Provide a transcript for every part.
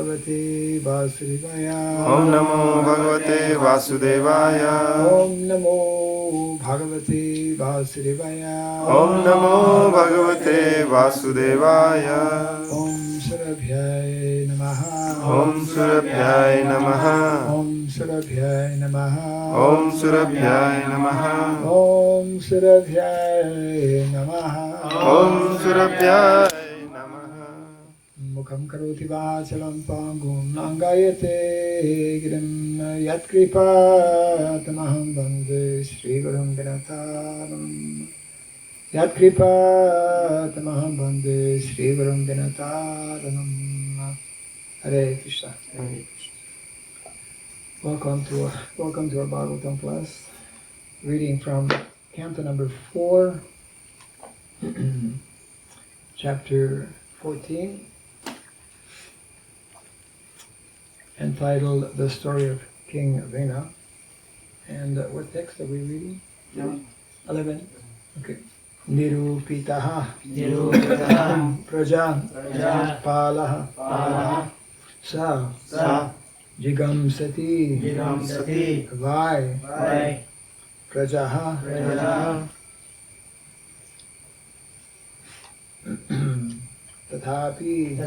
Bhagavate Vasudevaya. Om Namo Bhagavate Vasudevaya. Om Namo Bhagavate Vasudevaya. Om Namo Bhagavate Vasudevaya. Om Surabhyay Namaha. Om Surabhyay Namaha. Om Surabhyay Namaha. Om Surabhyay Namaha. Om Surabhyay Namaha. Om Surabhyay Namaha. Mukham karoti vachalam pangum nangayate girim yatkripa tamaham bande Shri Gurum Dinataram. Yatkripa tamaham bande Shri Gurum Dinataram. Hare Krishna. Welcome to our Bhagavatam class. Reading from Canto number 4, chapter 14, entitled The Story of King Vena. And what text are we reading? 11. Okay. Nirupitaha praja palaha sa jigam sati vai prajaha tathapi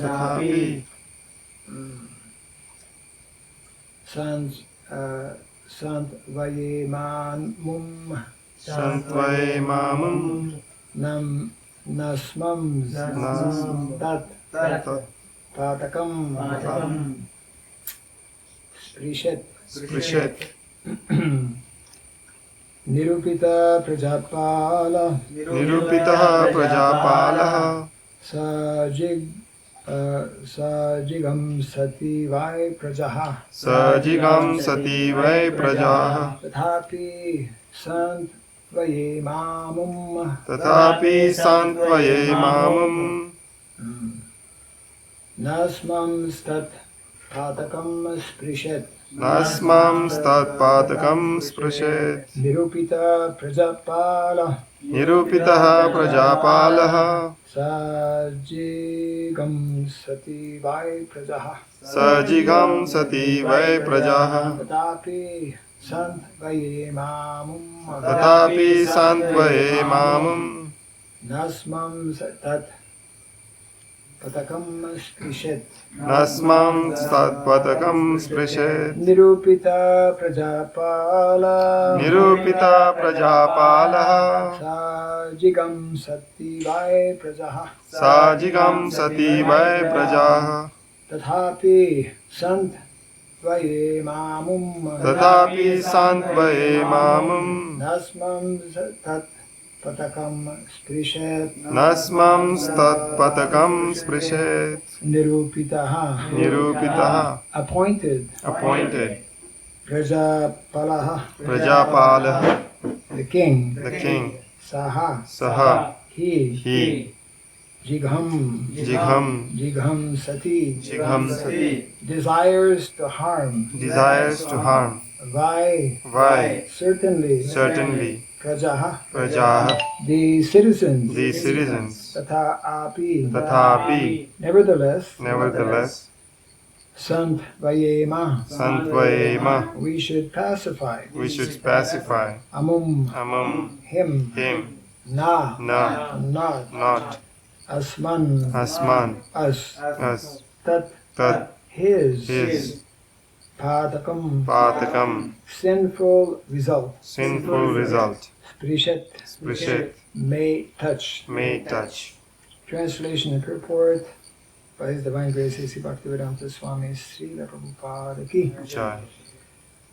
Santvayemamum nasmam tat patakam sprishet nirupita prajapala sajigam sati vai prajaha tathapi santvayemamum nasmam stat patakam sprishet nirupita prajapala sajigam sati vai prajaha tathapi santvayemamum nasmam tat patakam sprishet nirupita prajapala sajigam sati vai prajaha tathapi santvayemamum nasmam tat patakam sprishet nirupitaha appointed prajapalaha the king saha he jigham sati desires to harm vai certainly prajaha the citizens tathapi nevertheless santvayema we should pacify amum him not asman us tat his patakam sinful result sprishet may touch. Translation and purport by His Divine Grace A.C. Bhaktivedanta Swami Srila Prabhupada Ki.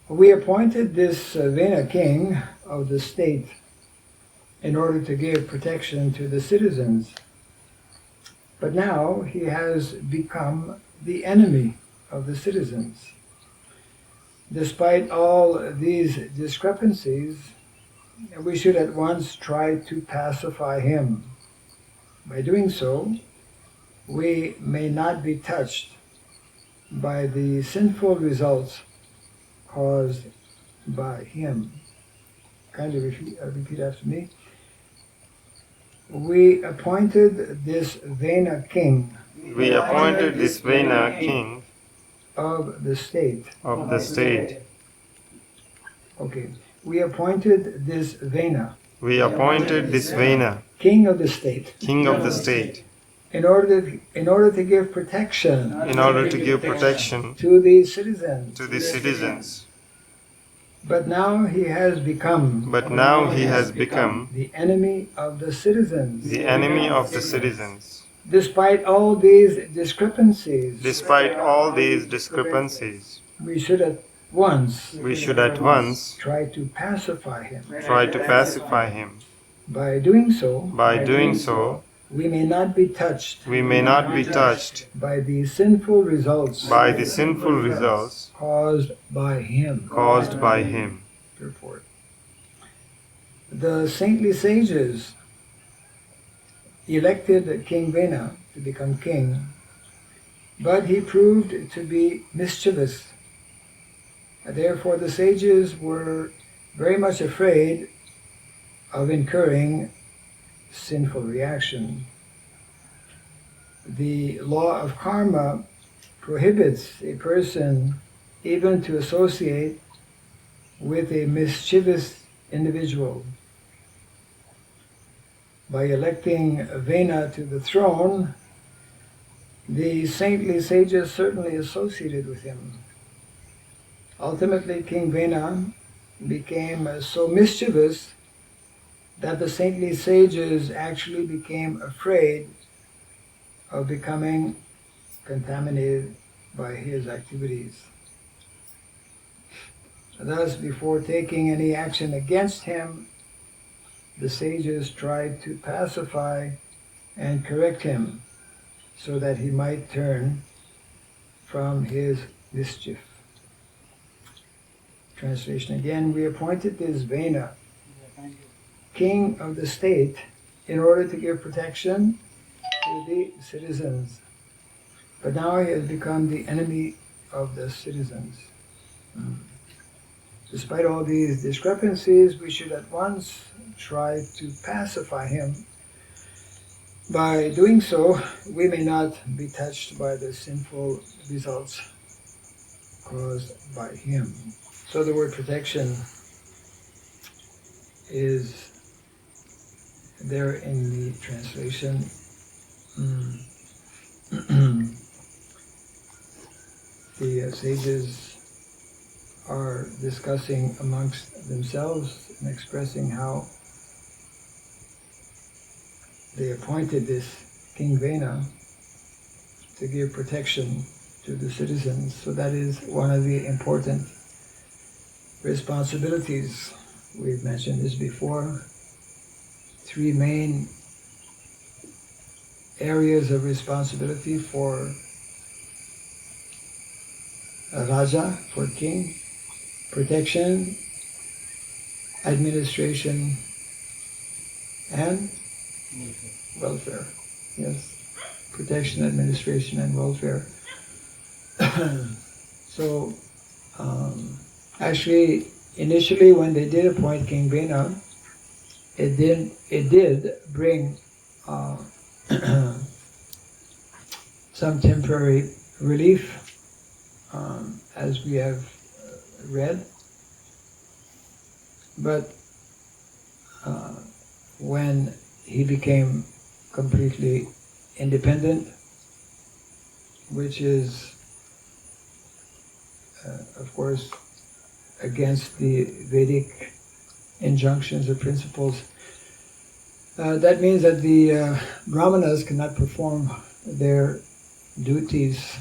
We appointed this Vena king of the state in order to give protection to the citizens. But now he has become the enemy of the citizens. Despite all these discrepancies, we should at once try to pacify him. By doing so, we may not be touched by the sinful results caused by him. Kindly repeat after me. We appointed this Vena king of the state. of the state. Okay. We appointed this Vena, We appointed this Vena, king of the state, king of the state, in order to give protection in order to give protection to the citizens. to the citizens. But now he has become But now he has become the enemy of the citizens. the enemy of the citizens. Despite all these discrepancies, Despite all these discrepancies, we should at once we should at once try to pacify him. try to pacify him. By doing so, By doing so, we may not be touched we may not be touched by the sinful results by the sinful results caused by him. caused by him. Purport. The saintly sages elected King Vena to become king, but he proved to be mischievous. Therefore, the sages were very much afraid of incurring sinful reaction. The law of karma prohibits a person even to associate with a mischievous individual. By electing Vena to the throne, the saintly sages certainly associated with him. Ultimately, King Vena became so mischievous that the saintly sages actually became afraid of becoming contaminated by his activities. Thus, before taking any action against him, the sages tried to pacify and correct him so that he might turn from his mischief. Translation again. We appointed this Vena, king of the state, in order to give protection to the citizens. But now he has become the enemy of the citizens. Despite all these discrepancies, we should at once try to pacify him. By doing so, we may not be touched by the sinful results caused by him. So the word protection is there in the translation. The sages are discussing amongst themselves and expressing how they appointed this King Vena to give protection to the citizens. So that is one of the important responsibilities. We've mentioned this before. Three main areas of responsibility for a Raja, for king: protection, administration, and welfare. Yes, protection, administration, and welfare. So, actually, initially when they did appoint King Vena, it did bring some temporary relief, as we have read. But when he became completely independent, which is, of course, against the Vedic injunctions or principles, that means that the Brahmanas cannot perform their duties.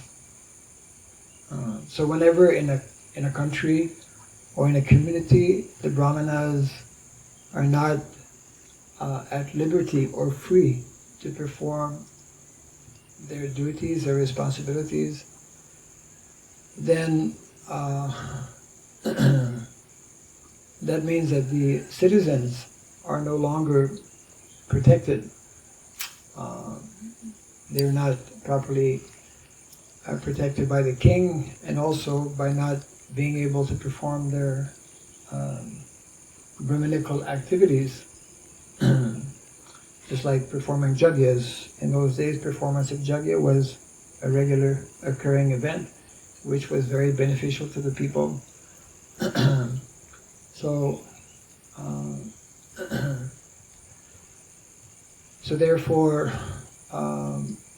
So whenever in a country or in a community the Brahmanas are not at liberty or free to perform their duties, their responsibilities, then that means that the citizens are no longer protected. They're not properly protected by the king, and also by not being able to perform their Brahminical activities, just like performing jagyas. In those days, performance of jagya was a regular occurring event. which was very beneficial to the people. So, so therefore,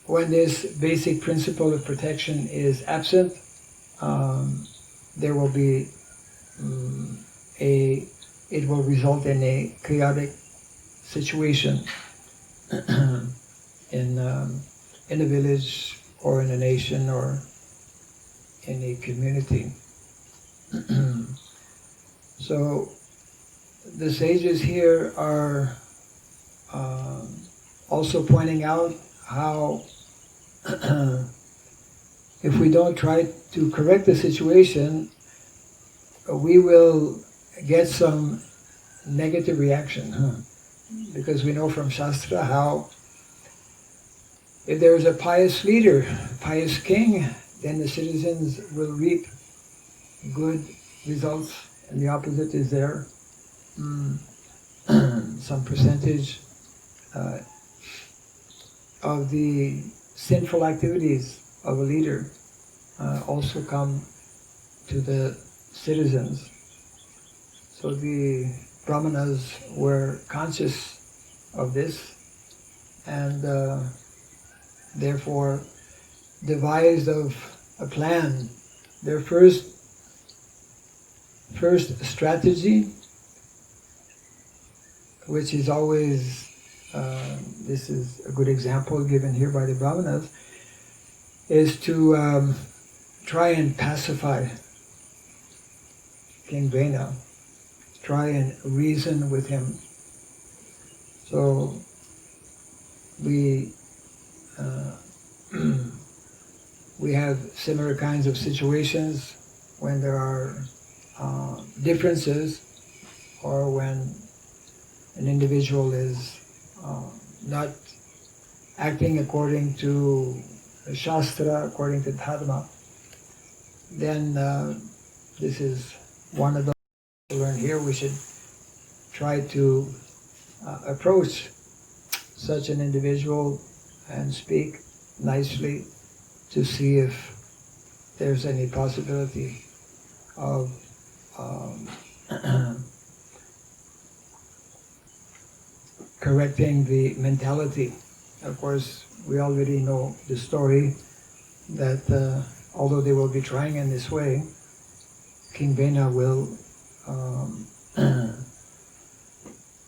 when this basic principle of protection is absent, there will be it will result in a chaotic situation in a village or in a nation or in a community. So the sages here are also pointing out how if we don't try to correct the situation, we will get some negative reaction. Because we know from Shastra how if there is a pious leader, a pious king, then the citizens will reap good results, and the opposite is there. Some percentage of the sinful activities of a leader also come to the citizens. So the Brahmanas were conscious of this and therefore devised of a plan. Their first strategy, which is always, this is a good example given here by the Brahmanas, is to try and pacify King Vena, try and reason with him. So we have similar kinds of situations when there are differences, or when an individual is not acting according to the Shastra, according to Dharma, then this is one of the to learn here. We should try to approach such an individual and speak nicely to see if there's any possibility of correcting the mentality. Of course, we already know the story that although they will be trying in this way, King Vena will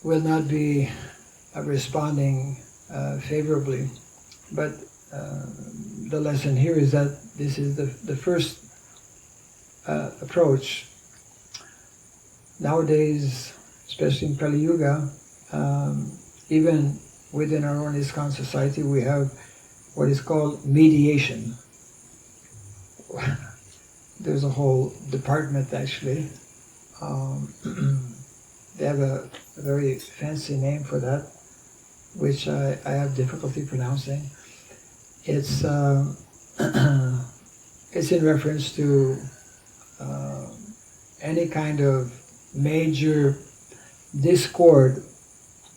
not be responding favorably. But the lesson here is that this is the first approach. Nowadays, especially in Kali Yuga, even within our own ISKCON society, we have what is called mediation. There's a whole department actually. They have a very fancy name for that, which I have difficulty pronouncing. It's it's in reference to any kind of major discord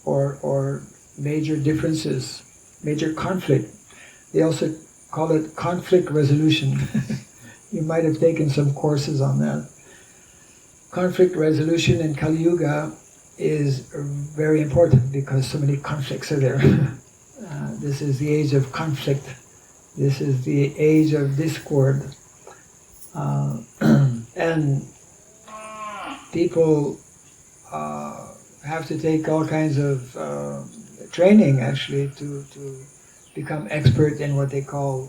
or major differences, major conflict. They also call it conflict resolution. You might have taken some courses on that. Conflict resolution in Kali Yuga is very important because so many conflicts are there. This is the age of conflict. This is the age of discord. And people have to take all kinds of training actually to become expert in what they call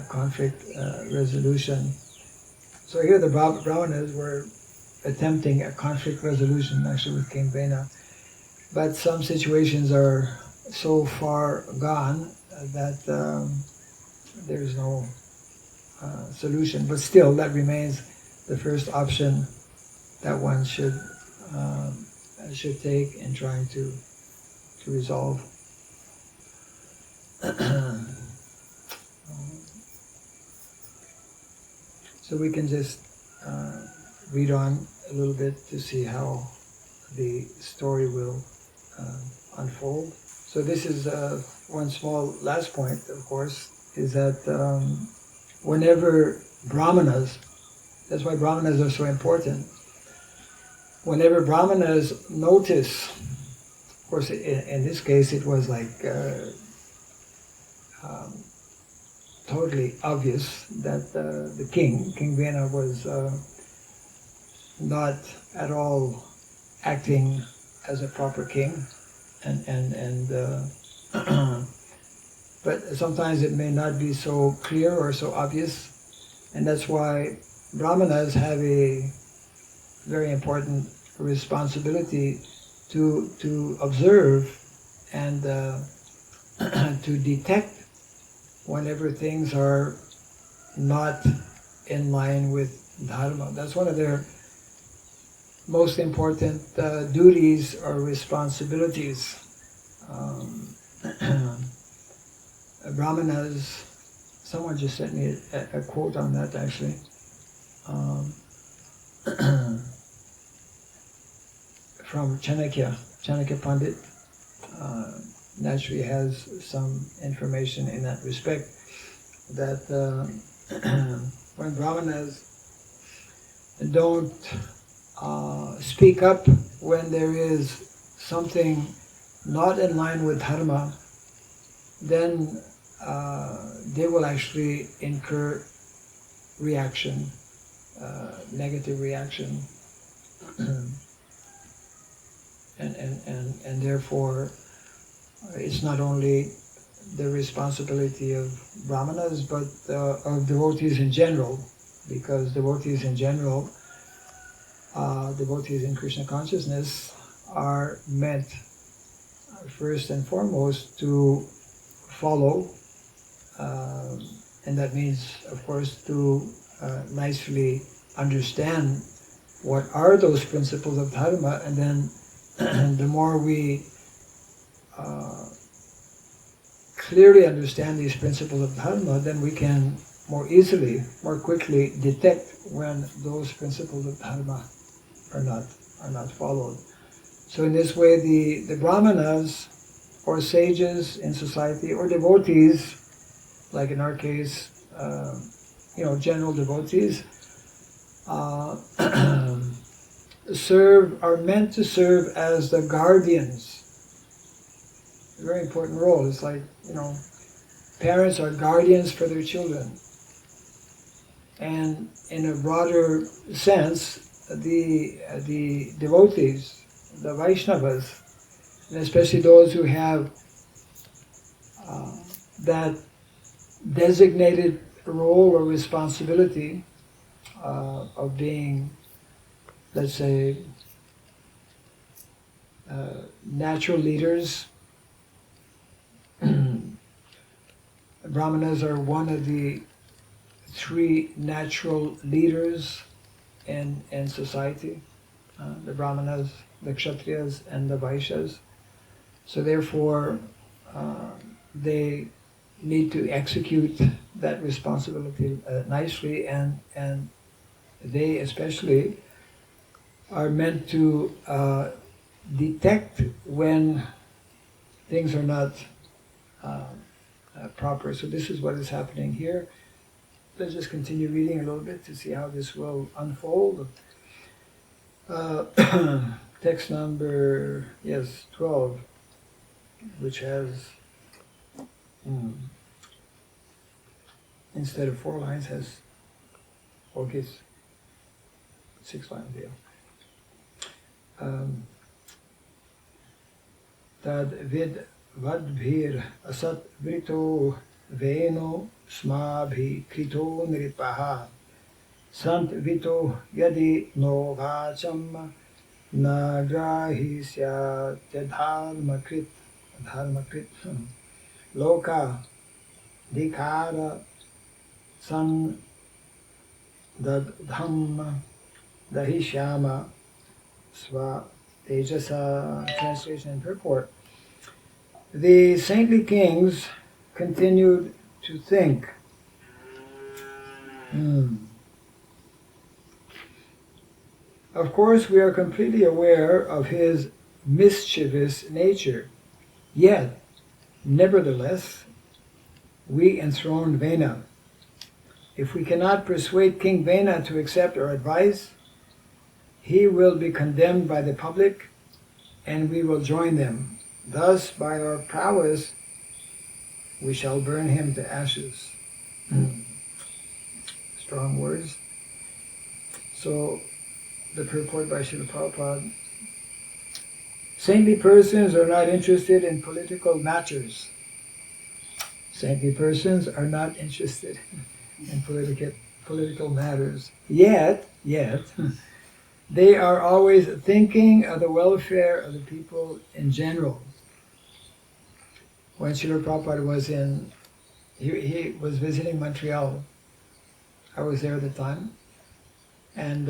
conflict resolution. So here the Brahmanas were attempting a conflict resolution actually with King Vena. But some situations are so far gone that there's no solution. But still, that remains the first option that one should take in trying to resolve. So we can just read on a little bit to see how the story will unfold. So this is one small last point, of course, is that whenever brahmanas. That's why brahmanas are so important. Whenever brahmanas notice, of course in this case it was like totally obvious that the King Vena was not at all acting as a proper king, and but sometimes it may not be so clear or so obvious, and that's why brahmanas have a very important responsibility to observe and to detect whenever things are not in line with dharma. That's one of their most important duties or responsibilities. Brahmanas, someone just sent me a quote on that actually. From Chanakya Pandit, naturally has some information in that respect, that when brahmanas don't speak up when there is something not in line with dharma, then they will actually incur reaction, negative reaction. And therefore it's not only the responsibility of brahmanas but of devotees in general, because devotees in general, devotees in Krishna consciousness are meant first and foremost to follow, and that means of course to nicely understand what are those principles of dharma, and then the more we clearly understand these principles of dharma, then we can more easily, more quickly detect when those principles of dharma are not followed. So in this way, the brahmanas or sages in society or devotees, like in our case, general devotees, are meant to serve as the guardians. A very important role. It's like, parents are guardians for their children. And in a broader sense, the devotees, the Vaishnavas, and especially those who have that designated role or responsibility of being, let's say, natural leaders. Brahmanas are one of the three natural leaders in society, the Brahmanas, the Kshatriyas, and the Vaishyas. So therefore, they need to execute that responsibility nicely, and they especially are meant to detect when things are not proper. So this is what is happening here. Let's just continue reading a little bit to see how this will unfold. Text number, 12, which has, instead of 4 lines, has 6 lines here. Tad vid vadbhir asat vrito veno smabhi krito nripaha sant vito yadi no vacham nagrahi syat dharmakrit loka dikara san dadham dahishyama swa tejasa. Translation and purport. The saintly kings continued to think, of course we are completely aware of his mischievous nature, yet nevertheless we enthroned Vena, if we cannot persuade King Vena to accept our advice, he will be condemned by the public and we will join them. Thus, by our prowess, we shall burn him to ashes. Strong words. So, the purport by Srila Prabhupada. Saintly persons are not interested in political matters. Saintly persons are not interested in political matters. Yet, they are always thinking of the welfare of the people in general. When Srila Prabhupada was he was visiting Montreal. I was there at the time. And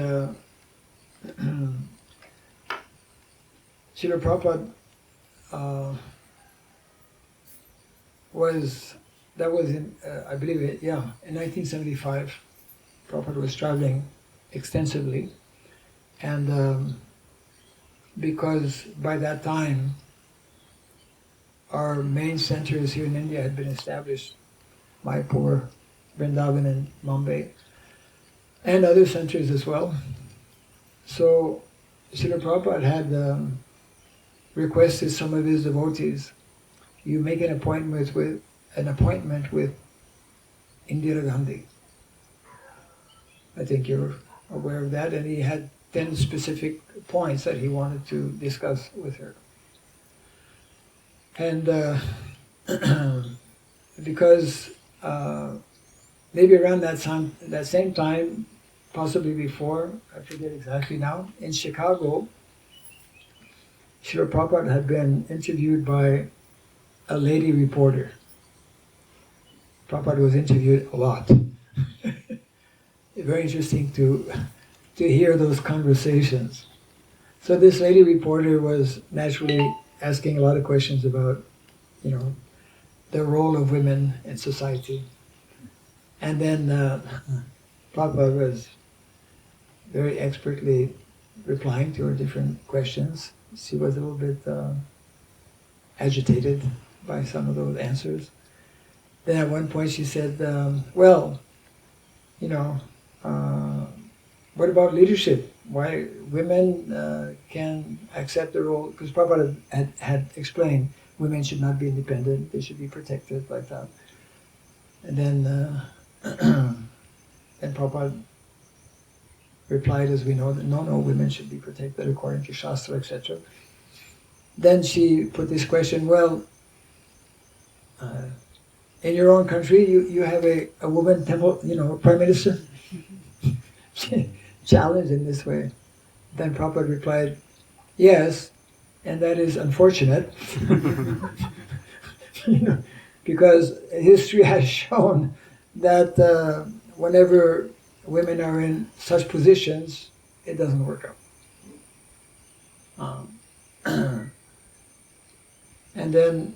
Srila Prabhupada that was in, I believe in 1975. Prabhupada was traveling extensively. And because by that time, our main centers here in India had been established, Mayapur, Vrindavan and Mumbai, and other centers as well. So Srila Prabhupada had requested some of his devotees, you make an appointment with Indira Gandhi. I think you're aware of that, and he had 10 specific points that he wanted to discuss with her. And because maybe around that same time, possibly before, I forget exactly now, in Chicago, Srila Prabhupada had been interviewed by a lady reporter. Prabhupada was interviewed a lot. Very interesting to hear those conversations. So this lady reporter was naturally asking a lot of questions about, the role of women in society. And then Prabhupada was very expertly replying to her different questions. She was a little bit agitated by some of those answers. Then at one point she said, what about leadership? Why women can accept the role? Because Prabhupada had explained women should not be independent, they should be protected like that. And then Prabhupada replied, as we know, that no, women should be protected according to Shastra, etc. Then she put this question, in your own country, you have a woman temple, prime minister? Challenged in this way. Then Prabhupada replied, yes, and that is unfortunate. Because history has shown that whenever women are in such positions, it doesn't work out. And then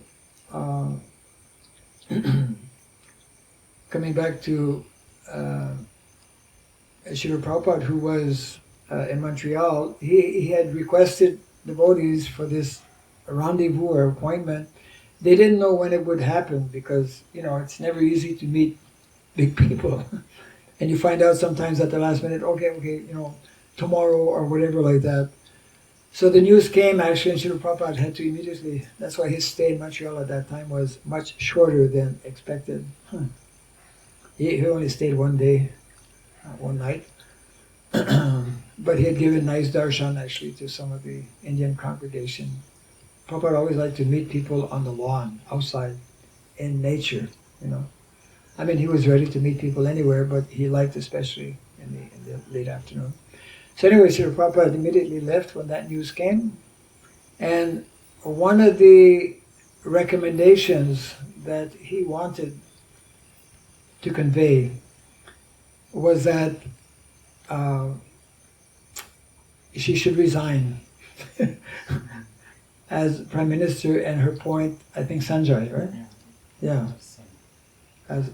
coming back to Srila Prabhupada, who was in Montreal, he had requested devotees for this rendezvous or appointment. They didn't know when it would happen because, it's never easy to meet big people. And you find out sometimes at the last minute, okay, tomorrow or whatever like that. So the news came actually, and Srila Prabhupada had to immediately, that's why his stay in Montreal at that time was much shorter than expected. He only stayed one day, one night. But he had given nice darshan actually to some of the Indian congregation. Prabhupada always liked to meet people on the lawn, outside, in nature, I mean, he was ready to meet people anywhere, but he liked especially in the late afternoon. So anyway, Srila Prabhupada immediately left when that news came. And one of the recommendations that he wanted to convey was that she should resign as Prime Minister, and her point, I think Sanjay, right? Yeah. As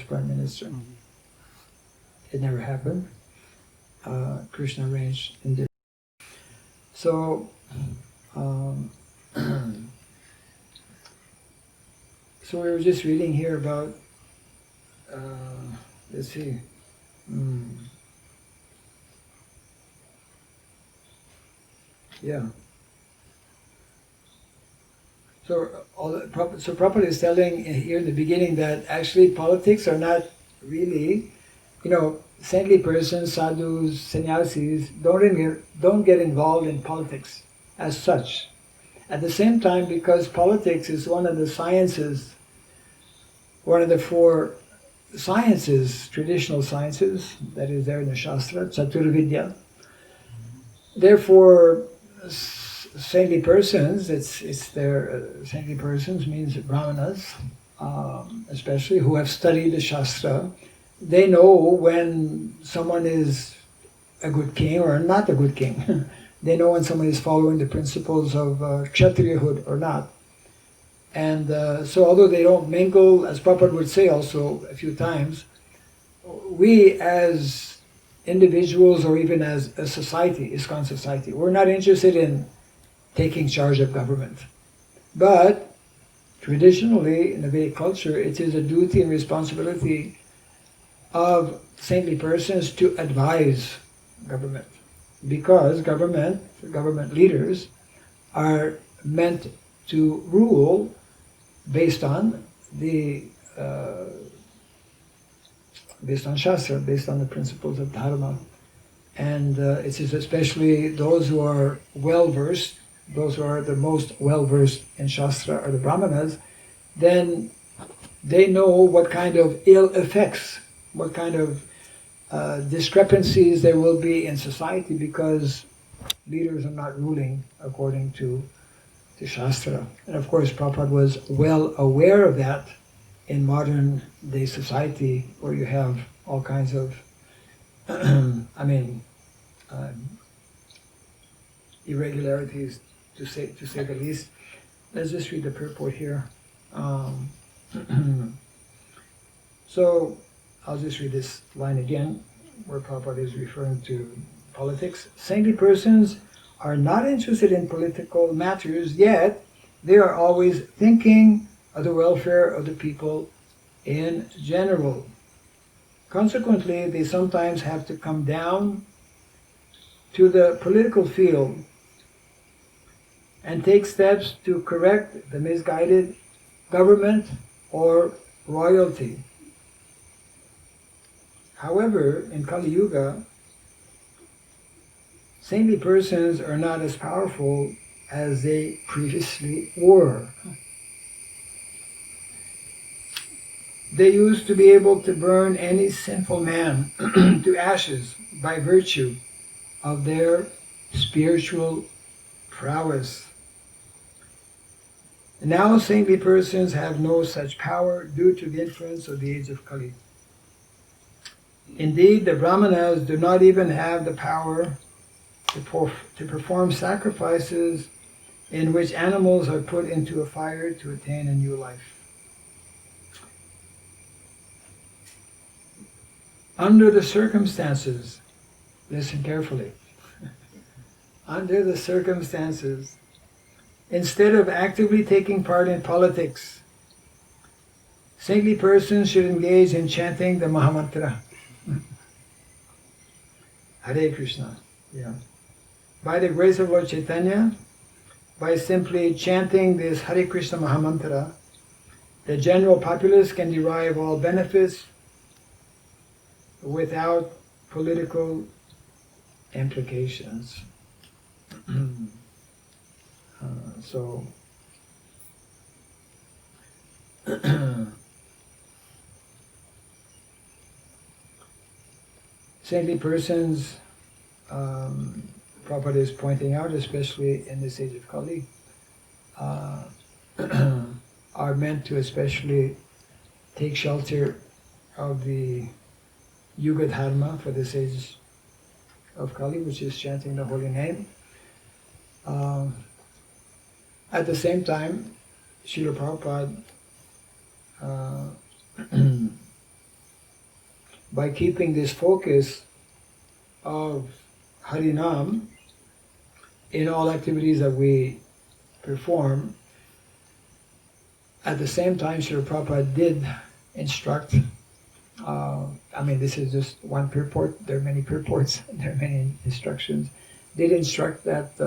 Prime Minister. Mm-hmm. It never happened. Krishna arranged in different. So, so we were just reading here about let's see. Yeah. So Prabhupada is telling here in the beginning that actually politics are not really, saintly persons, sadhus, sannyasis don't get involved in politics as such. At the same time, because politics is one of the sciences, one of the four sciences, traditional sciences, that is there in the Shastra, Chaturvidya. Therefore, saintly persons, it's their saintly persons means Brahmanas, especially who have studied the Shastra. They know when someone is a good king or not a good king. They know when someone is following the principles of Kshatriyahood or not. And so although they don't mingle, as Prabhupada would say also a few times, we as individuals or even as a society, ISKCON society, we're not interested in taking charge of government. But traditionally, in the Vedic culture, it is a duty and responsibility of saintly persons to advise government. Because government leaders are meant to rule based on Shastra, based on the principles of Dharma. And it is especially those who are well-versed, those who are the most well-versed in Shastra are the Brahmanas, then they know what kind of ill effects, what kind of discrepancies there will be in society because leaders are not ruling according to Shastra. And of course, Prabhupada was well aware of that in modern day society where you have all kinds of, irregularities, to say the least. Let's just read the purport here. So, I'll just read this line again, where Prabhupada is referring to politics. Saintly persons are not interested in political matters, yet they are always thinking of the welfare of the people in general. Consequently, they sometimes have to come down to the political field and take steps to correct the misguided government or royalty. However, in Kali Yuga, saintly persons are not as powerful as they previously were. They used to be able to burn any sinful man to ashes by virtue of their spiritual prowess. Now saintly persons have no such power due to the influence of the age of Kali. Indeed, the Brahmanas do not even have the power to perform sacrifices in which animals are put into a fire to attain a new life. Under the circumstances, listen carefully, under the circumstances, instead of actively taking part in politics, saintly persons should engage in chanting the Mahamantra. Hare Krishna. Yeah. By the grace of Lord Chaitanya, by simply chanting this Hare Krishna Mahamantra, the general populace can derive all benefits without political implications. Saintly persons, Prabhupada is pointing out, especially in this age of Kali, are meant to especially take shelter of the Yuga Dharma for this age of Kali, which is chanting the holy name. At the same time, Srila Prabhupada, by keeping this focus of Harinam in all activities that we perform, at the same time Srila Prabhupada did instruct I mean, this is just one purport. There are many purports. There are many instructions. Did instruct that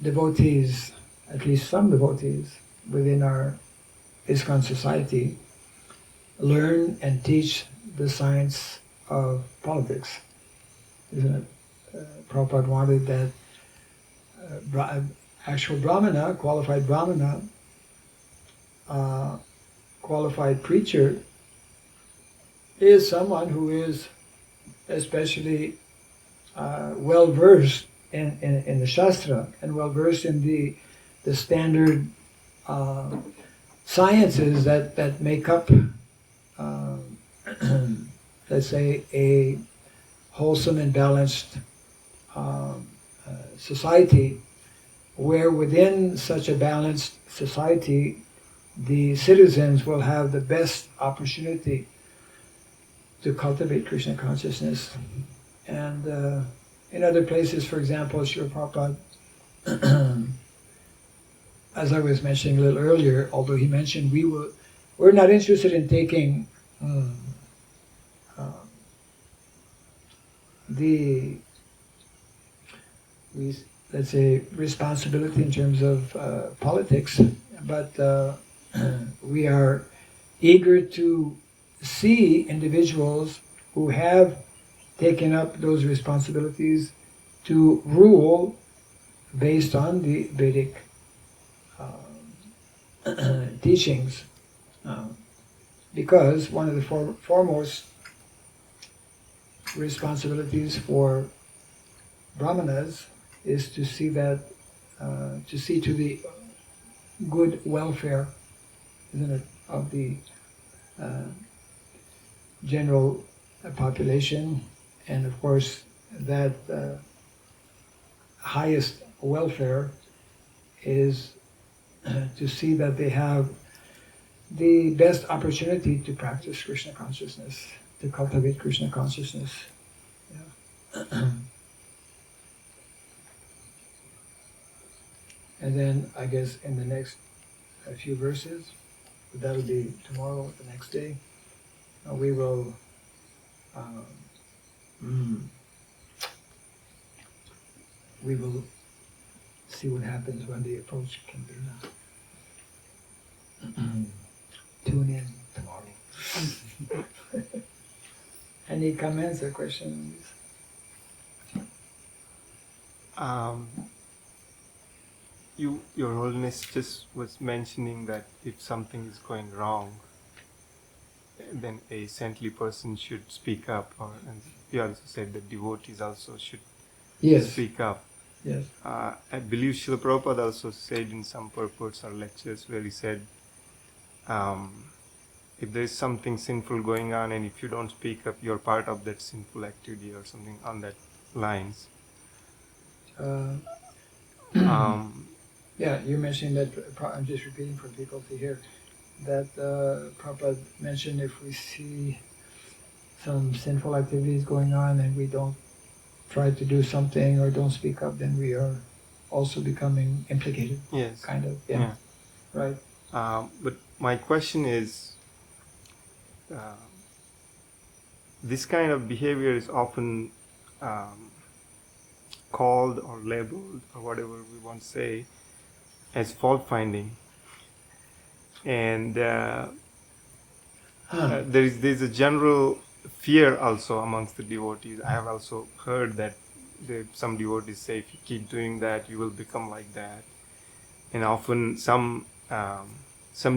devotees, at least some devotees within our ISKCON society, learn and teach the science of politics. Isn't it? Prabhupada wanted that actual Brahmana, qualified Brahmana, qualified preacher is someone who is especially well versed in the Shastra and well versed in the standard sciences that make up, let's say, a wholesome and balanced society, where within such a balanced society, the citizens will have the best opportunity to cultivate Krishna consciousness. And in other places, for example, Srila Prabhupada, as I was mentioning a little earlier, although he mentioned we're not interested in taking let's say, responsibility in terms of politics, but we are eager to see individuals who have taken up those responsibilities to rule based on the Vedic teachings. Because one of the foremost responsibilities for Brahmanas is to see that, to see to the good welfare, isn't it, of the general population, and of course that highest welfare is to see that they have the best opportunity to practice Krishna consciousness, to cultivate Krishna consciousness. Yeah. And then I guess in the next few verses, that'll be tomorrow, the next day, we will see what happens when they approach Kindrina. Tune in tomorrow. Any comments or questions? Your Holiness just was mentioning that if something is going wrong, then a saintly person should speak up, and you also said that devotees also should speak up. Yes. I believe Srila Prabhupada also said in some purports or lectures where he said, if there is something sinful going on and if you don't speak up, you're part of that sinful activity or something on that lines. Yeah, you mentioned that, I'm just repeating for people to hear, that Prabhupada mentioned if we see some sinful activities going on and we don't try to do something or don't speak up, then we are also becoming implicated. Yes. Kind of, yeah. Right. But my question is, this kind of behavior is often called or labeled or whatever we want to say as fault finding, and there's a general fear also amongst the devotees. I have also heard that some devotees say, if you keep doing that, you will become like that, and often some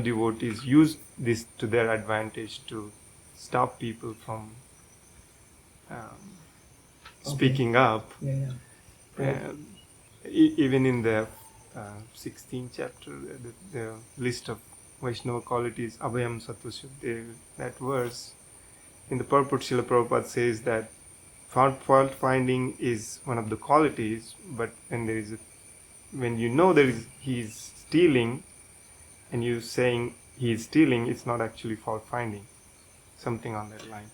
devotees use this to their advantage to stop people from speaking up. Right. Even in the 16th chapter, the list of Vaishnava qualities, Abhayam Sattva, that verse, in the purport, Srila Prabhupada says that fault finding is one of the qualities, but when you know he is stealing, and you saying he is stealing, it's not actually fault finding. Something on that line.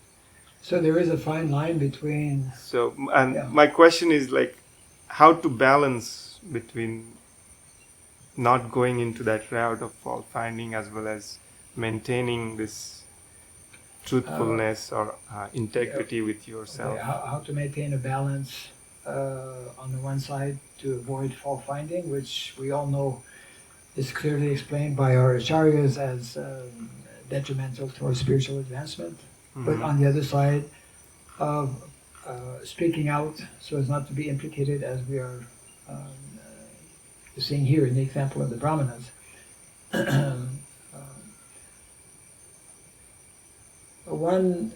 So there is a fine line between. So, and my question is like, how to balance between not going into that route of fault finding as well as maintaining this truthfulness or integrity with yourself. Okay, how to maintain a balance on the one side to avoid fault finding, which we all know is clearly explained by our acharyas as detrimental to our spiritual advancement. But on the other side of speaking out so as not to be implicated, as we are seeing here in the example of the Brahmanas. One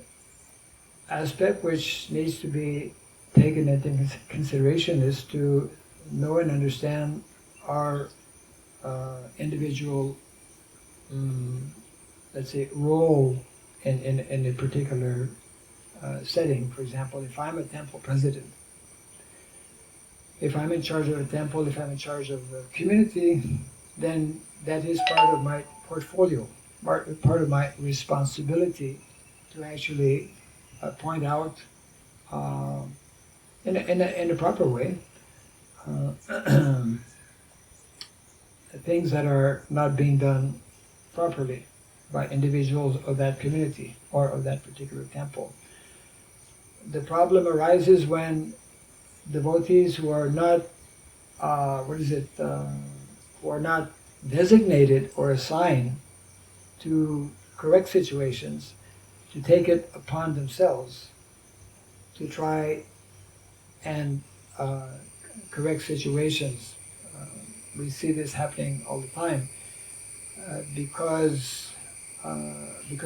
aspect which needs to be taken into consideration is to know and understand our individual, let's say, role in a particular setting. For example, if I'm a temple president, if I'm in charge of a temple, if I'm in charge of a community, then that is part of my portfolio, part of my responsibility to actually point out in a proper way things that are not being done properly by individuals of that community or of that particular temple. The problem arises when devotees who are not, who are not designated or assigned to correct situations, to take it upon themselves to try and correct situations. We see this happening all the time because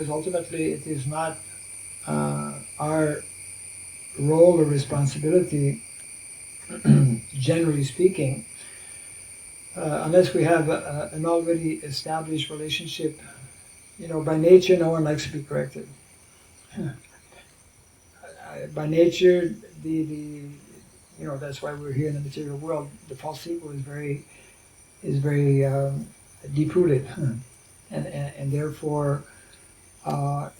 ultimately it is not our role or responsibility, generally speaking, unless we have an already established relationship. You know, by nature, no one likes to be corrected. By nature, that's why we're here in the material world. The false ego is very deep-rooted, and therefore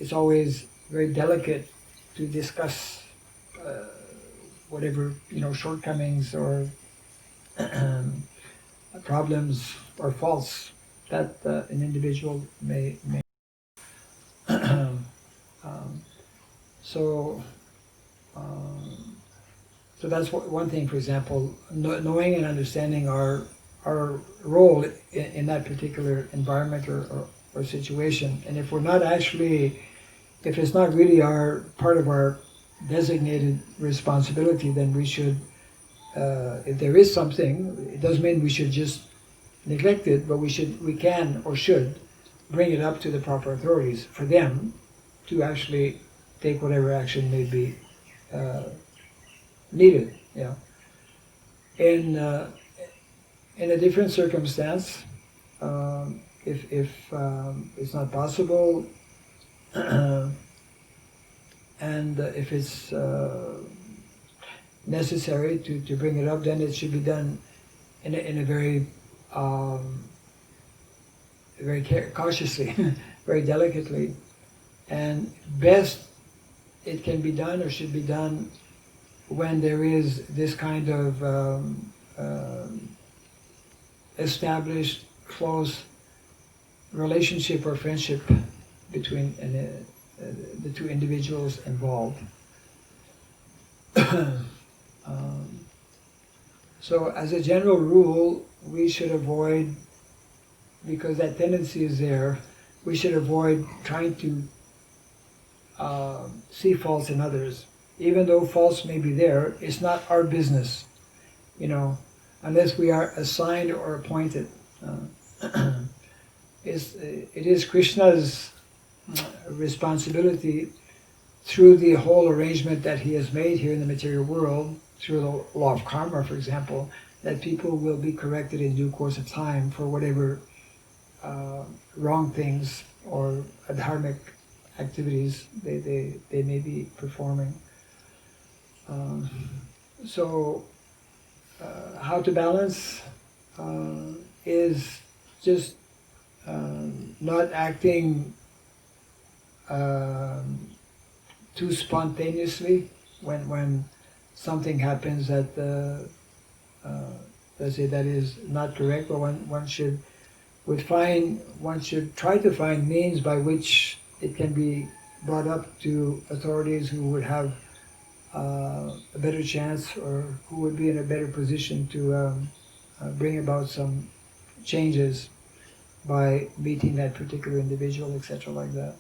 it's always very delicate to discuss whatever shortcomings or problems or faults that an individual may. So that's one thing. For example, knowing and understanding our role in that particular environment or situation, and if it's not really part of our designated responsibility, then we should, if there is something, it doesn't mean we should just neglect it, but we can or should bring it up to the proper authorities for them to actually take whatever action may be needed. In a different circumstance, if it's not possible, and if it's necessary to bring it up, then it should be done in a very very cautiously, very delicately, and best it can be done or should be done when there is this kind of established close relationship or friendship between the two individuals involved. So as a general rule, we should avoid, because that tendency is there, we should avoid trying to see faults in others. Even though faults may be there, it's not our business, unless we are assigned or appointed. It is Krishna's responsibility, through the whole arrangement that he has made here in the material world, through the law of karma, for example, that people will be corrected in due course of time for whatever wrong things or adharmic activities they may be performing. So how to balance is just not acting too spontaneously when something happens that let's say that is not correct, but one should try to find means by which it can be brought up to authorities who would have a better chance, or who would be in a better position to bring about some changes by meeting that particular individual, etc., like that.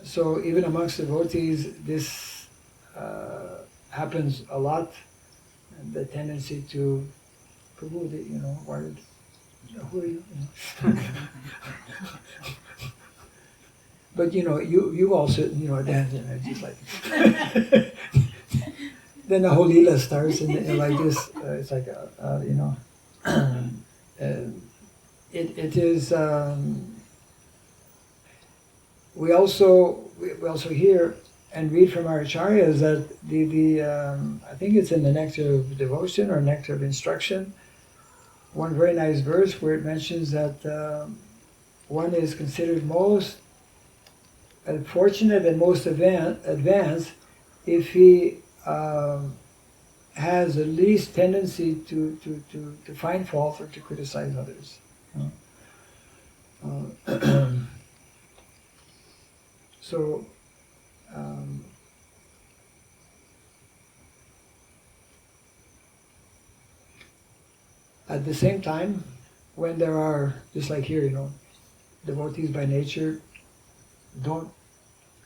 So even amongst devotees, this happens a lot. And the tendency to, Prabhu, why did, who are you? But you all sit, dance, just like. Then the whole Leela starts, and like this, it's like, it is. We also hear and read from our acharyas that the I think it's in the Nectar of Devotion or Nectar of Instruction, one very nice verse where it mentions that one is considered most fortunate and most advanced if he has the least tendency to find fault or to criticize others. So at the same time, when there are, just like here, devotees by nature don't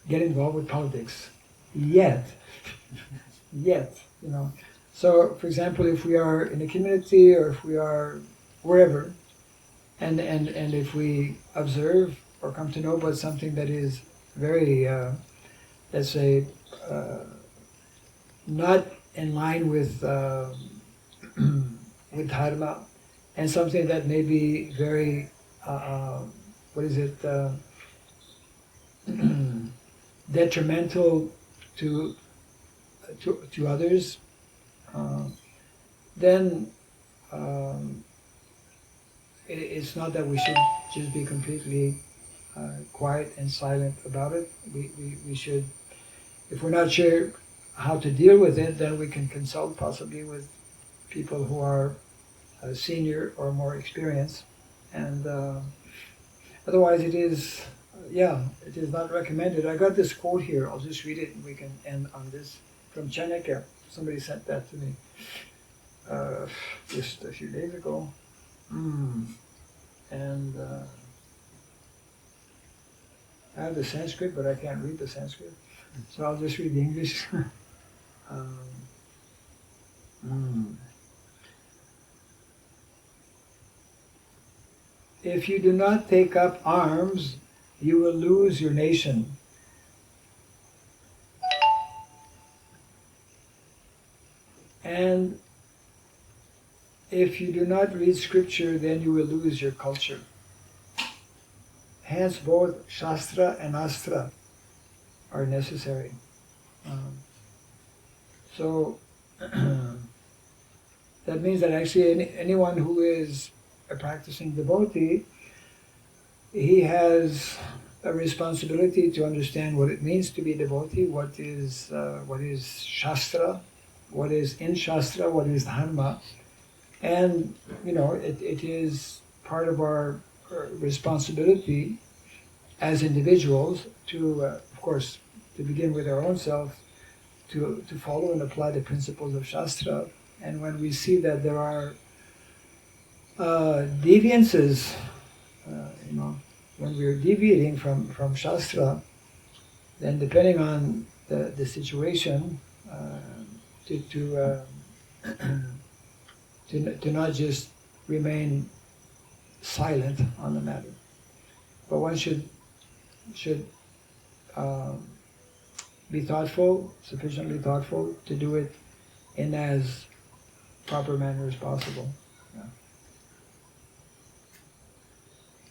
get involved with politics yet. So, for example, if we are in a community or if we are wherever, and if we observe or come to know about something that is very, let's say, not in line with with dharma, and something that may be very, detrimental to others, then it's not that we should just be completely quiet and silent about it. We should, if we're not sure how to deal with it, then we can consult possibly with people who are senior or more experienced. And otherwise it is not recommended. I got this quote here, I'll just read it and we can end on this, from Chanakya. Somebody sent that to me just a few days ago. And I have the Sanskrit, but I can't read the Sanskrit, so I'll just read the English. If you do not take up arms, you will lose your nation. And if you do not read scripture, then you will lose your culture. Hence, both Shastra and Astra are necessary. So that means that actually anyone who is a practicing devotee, he has a responsibility to understand what it means to be a devotee, what is Shastra, what is in Shastra, what is Dharma. And, it is part of our responsibility as individuals to, of course, to begin with our own self, to follow and apply the principles of Shastra. And when we see that there are deviances, when we're deviating from Shastra, then depending on the situation, to not just remain silent on the matter, but one should be thoughtful, sufficiently thoughtful to do it in as proper manner as possible. Yeah.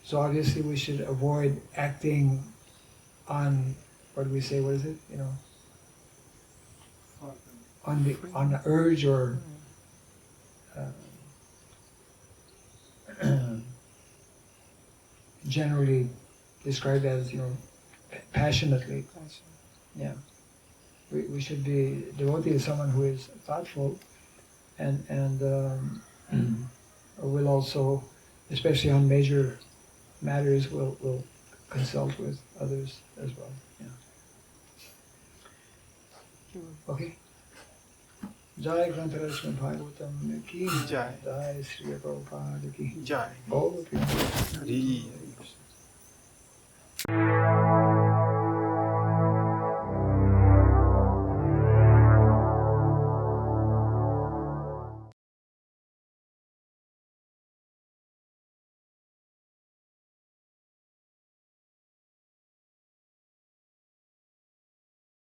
So obviously we should avoid acting on, what do we say, what is it? On the urge or generally described as, passionately. Yeah. We should be, devotee is someone who is thoughtful and will also, especially on major matters, will consult with others as well. Yeah. Okay. Jai Grantara Srimad Bhagavatam ki Jai. Jai Sri Prabhupada ki Jai. All of you. Hari.